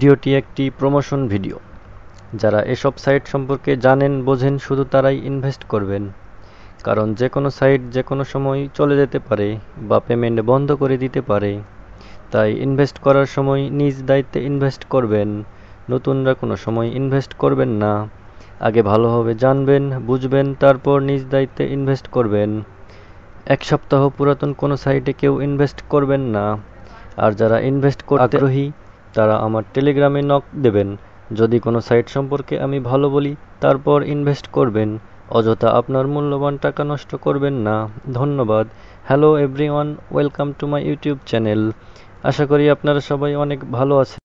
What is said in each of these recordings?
ভিডিওটি একটি promotion video. যারা এসব সাইট সম্পর্কে জানেন বোঝেন শুধু তারাই ইনভেস্ট করবেন, কারণ যে কোনো সাইট যে কোনো সময় চলে যেতে পারে বা পেমেন্ট বন্ধ করে দিতে পারে। তাই ইনভেস্ট করার সময় নিজ দায়িত্বে ইনভেস্ট করবেন, নতুনরা কোনো সময় ইনভেস্ট করবেন না। আগে ভালোভাবে জানবেন, বুঝবেন, তারপর নিজ দায়িত্বে ইনভেস্ট করবেন। 1 সপ্তাহ পুরাতন কোনো সাইটে কেউ ইনভেস্ট করবেন না। আর যারা ইনভেস্ট করতে আগ্রহী তারা আমার টেলিগ্রামে নক দেবেন। যদি কোনো সাইট সম্পর্কে আমি ভালো বলি তারপর ইনভেস্ট করবেন, অযথা আপনার মূল্যবান টাকা নষ্ট করবেন না। ধন্যবাদ। Hello everyone, welcome to my YouTube channel. আশা করি আপনারা সবাই অনেক ভালো আছেন।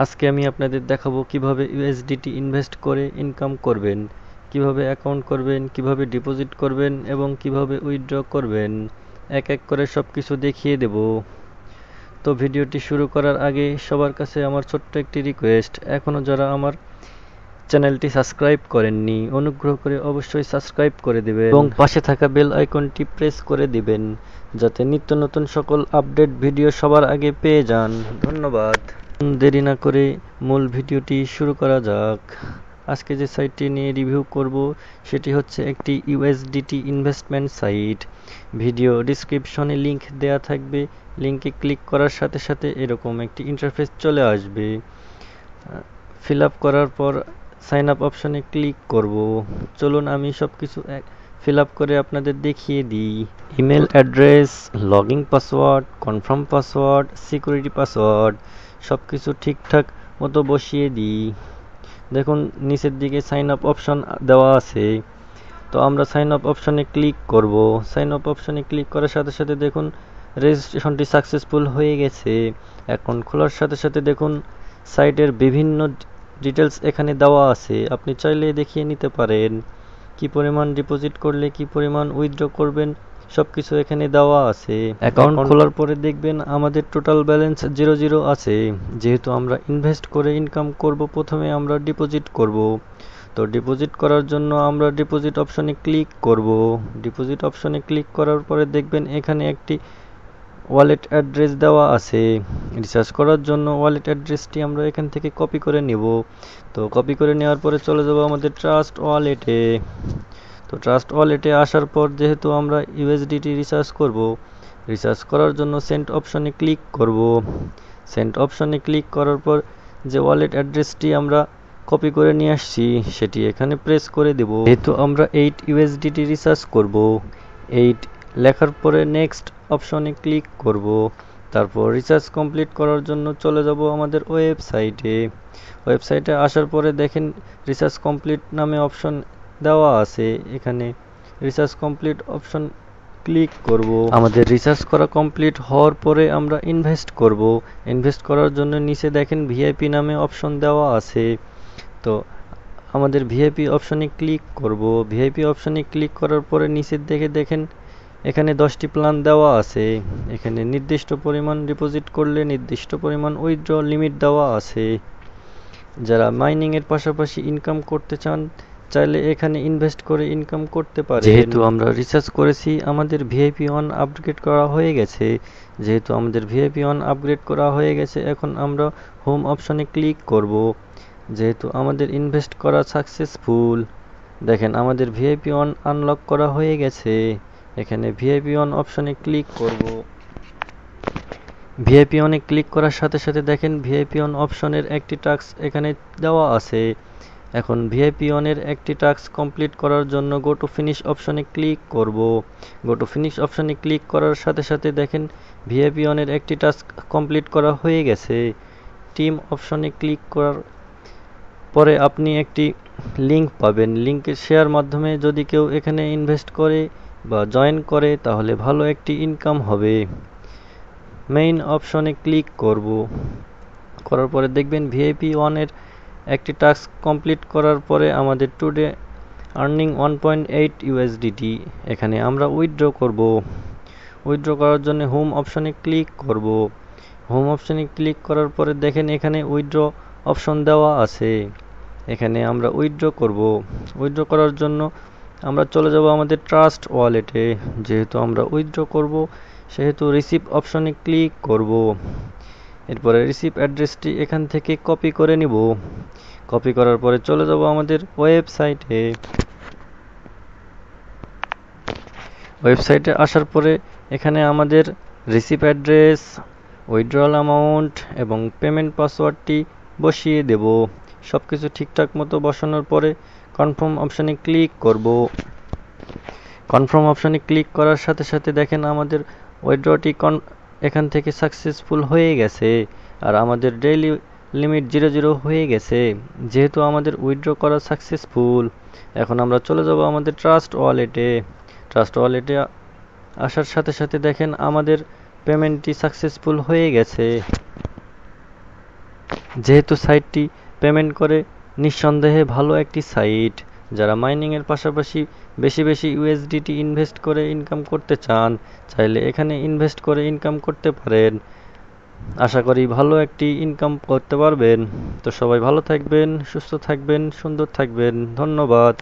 আজকে আমি আপনাদের দেখাবো কিভাবে ইউএসডিটি ইনভেস্ট করে ইনকাম করবেন, কিভাবে অ্যাকাউন্ট করবেন, কিভাবে ডিপোজিট করবেন এবং কিভাবে উইথড্র করবেন। এক এক করে সব কিছু দেখিয়ে দেব। তো ভিডিওটি শুরু করার আগে সবার কাছে আমার ছোট্ট একটি রিকোয়েস্ট, এখনও যারা আমার চ্যানেলটি সাবস্ক্রাইব করেননি অনুগ্রহ করে অবশ্যই সাবস্ক্রাইব করে দেবেন এবং পাশে থাকা বেল আইকনটি প্রেস করে দিবেন, যাতে নিত্য নতুন সকল আপডেট ভিডিও সবার আগে পেয়ে যান। ধন্যবাদ। দেরি না করে মূল ভিডিওটি শুরু করা যাক। আজকে যে সাইটটি নিয়ে রিভিউ করব সেটি হচ্ছে একটি ইউএসডিটি ইনভেস্টমেন্ট সাইট। ভিডিও ডিসক্রিপশনে লিংক দেয়া থাকবে, লিংকে ক্লিক করার সাথে সাথে এরকম একটি ইন্টারফেস চলে আসবে। ফিল আপ করার পর সাইন আপ অপশনে ক্লিক করব। চলুন আমি সব কিছু ফিল আপ করে আপনাদের দেখিয়ে দিই। Email address, login password, confirm password, security password সব কিছু ঠিকঠাক মতো বসিয়ে দিই। দেখুন নিচের দিকে সাইন আপ অপশন দেওয়া আছে, তো আমরা সাইন আপ অপশনে ক্লিক করব। সাইন আপ অপশনে ক্লিক করার সাথে সাথে দেখুন রেজিস্ট্রেশনটি সাকসেসফুল হয়ে গেছে। অ্যাকাউন্ট খোলার সাথে সাথে দেখুন সাইটের বিভিন্ন ডিটেলস এখানে দেওয়া আছে, আপনি চাইলে দেখিয়ে নিতে পারেন। কি পরিমাণ ডিপোজিট করলে কি পরিমাণ উইথড্র করবেন সব কিছু এখানে দেওয়া আছে। অ্যাকাউন্ট খোলার পরে দেখবেন আমাদের টোটাল ব্যালেন্স 0 আছে। যেহেতু আমরা ইনভেস্ট করে ইনকাম করব, প্রথমে আমরা ডিপোজিট করব। তো ডিপোজিট করার জন্য আমরা ডিপোজিট অপশনে ক্লিক করব। ডিপোজিট অপশনে ক্লিক করার পরে দেখবেন এখানে একটি ওয়ালেট অ্যাড্রেস দেওয়া আছে। রিচার্জ করার জন্য ওয়ালেট অ্যাড্রেসটি আমরা এখান থেকে কপি করে নেব। তো কপি করে নেওয়ার পরে চলে যাব আমাদের ট্রাস্ট ওয়ালেটে। তো ট্রাস্ট ওয়ালেটে আসার পর যেহেতু আমরা ইউএসডিটি রিচার্জ করব, রিচার্জ করার জন্য সেন্ড অপশনে ক্লিক করব। সেন্ড অপশনে ক্লিক করার পর যে ওয়ালেট অ্যাড্রেসটি আমরা কপি করে নিয়ে আসছি সেটি এখানে প্রেস করে দেব। যেহেতু আমরা 8 ইউএসডিটি রিচার্জ করব, 8 লেখার পরে নেক্সট অপশনে ক্লিক করব। তারপর রিচার্জ কমপ্লিট করার জন্য চলে যাব আমাদের ওয়েবসাইটে। ওয়েবসাইটে আসার পরে দেখেন রিচার্জ কমপ্লিট নামে অপশন দেওয়া আছে, এখানে রিচার্জ কমপ্লিট অপশন ক্লিক করব। আমাদের রিচার্জ করা কমপ্লিট হওয়ার পরে আমরা ইনভেস্ট করব। ইনভেস্ট করার জন্য নিচে দেখেন ভিআইপি নামে অপশন দেওয়া আছে, তো আমাদের ভিআইপি অপশনে ক্লিক করব। ভিআইপি অপশনে ক্লিক করার পরে নিচের দিকে দেখেন এখানে 10টি প্ল্যান দেওয়া আছে। এখানে নির্দিষ্ট পরিমাণ ডিপোজিট করলে নির্দিষ্ট পরিমাণ উইথড্র লিমিট দেওয়া আছে। যারা মাইনিং এর পাশাপাশি ইনকাম করতে চান চাইলে এখানে ইনভেস্ট করে ইনকাম করতে পারে। যেহেতু আমরা রিসার্চ করেছি আমাদের ভিআইপি 1 আপগ্রেড করা হয়ে গেছে। যেহেতু আমাদের ভিআইপি 1 আপগ্রেড করা হয়ে গেছে, এখন আমরা হোম অপশনে ক্লিক করব। যেহেতু আমাদের ইনভেস্ট করা সাকসেসফুল, দেখেন আমাদের ভিআইপি 1 আনলক করা হয়ে গেছে। এখানে ভিআইপি 1 অপশনে ক্লিক করব। ভিআইপি 1 এ ক্লিক করার সাথে সাথে দেখেন ভিআইপি 1 অপশনের একটি টাস্ক এখানে দেওয়া আছে। এখন ভিআইপি 1 এর একটি টাস্ক কমপ্লিট করার জন্য গো টু ফিনিশ অপশনে ক্লিক করব। গো টু ফিনিশ অপশনে ক্লিক করার সাথে সাথে দেখেন ভিআইপি 1 এর একটি টাস্ক কমপ্লিট করা হয়ে গেছে। টিম অপশনে ক্লিক করার পরে আপনি একটি লিংক পাবেন। লিংকের শেয়ার মাধ্যমে যদি কেউ এখানে ইনভেস্ট করে বা জয়েন করে তাহলে ভালো একটি ইনকাম হবে। মেইন অপশনে ক্লিক করব। করার পরে দেখবেন ভিআইপি 1 এর একটি টাস্ক কমপ্লিট করার পরে আমাদের টুডে আর্নিং 1.8 ইউএসডিটি এখানে আমরা উইথড্র করব। উইথড্র করার জন্য হোম অপশনে ক্লিক করব। হোম অপশনে ক্লিক করার পরে দেখেন এখানে উইথড্র অপশন দেওয়া আছে, এখানে আমরা উইথড্র করব। উইথড্র করার জন্য আমরা চলে যাব আমাদের ট্রাস্ট ওয়ালেটে। যেহেতু আমরা উইথড্র করব সেহেতু রিসিভ অপশনে ক্লিক করব। এরপরে রিসিভ অ্যাড্রেসটি এখান থেকে কপি করে নিব। কপি করার পরে চলে যাব আমাদের ওয়েবসাইটে। ওয়েবসাইটে আসার পরে এখানে আমাদের রিসিভ অ্যাড্রেস, উইথড্রয়াল অ্যামাউন্ট এবং পেমেন্ট পাসওয়ার্ডটি বসিয়ে দেব। সব কিছু ঠিকঠাক মতো বসানোর পরে কনফার্ম অপশানে ক্লিক করব। কনফার্ম অপশানে ক্লিক করার সাথে সাথে দেখেন আমাদের উইথড্রটি এখান থেকে সাকসেসফুল হয়ে গেছে আর আমাদের ডেইলি লিমিট 0 হয়ে গেছে। যেহেতু আমাদের উইথড্র করা সাকসেসফুল, এখন আমরা চলে যাব আমাদের ট্রাস্ট ওয়ালেটে। ট্রাস্ট ওয়ালেটে আসার সাথে সাথে দেখেন আমাদের পেমেন্টটি সাকসেসফুল হয়ে গেছে। যেহেতু সাইটটি পেমেন্ট করে, নিঃসন্দেহে ভালো একটি সাইট। যারা মাইনিংয়ের পাশাপাশি বেশি বেশি ইউএসডিটি ইনভেস্ট করে ইনকাম করতে চান, চাইলে এখানে ইনভেস্ট করে ইনকাম করতে পারেন। আশা করি ভালো একটি ইনকাম করতে পারবেন। তো সবাই ভালো থাকবেন, সুস্থ থাকবেন, সুন্দর থাকবেন। ধন্যবাদ।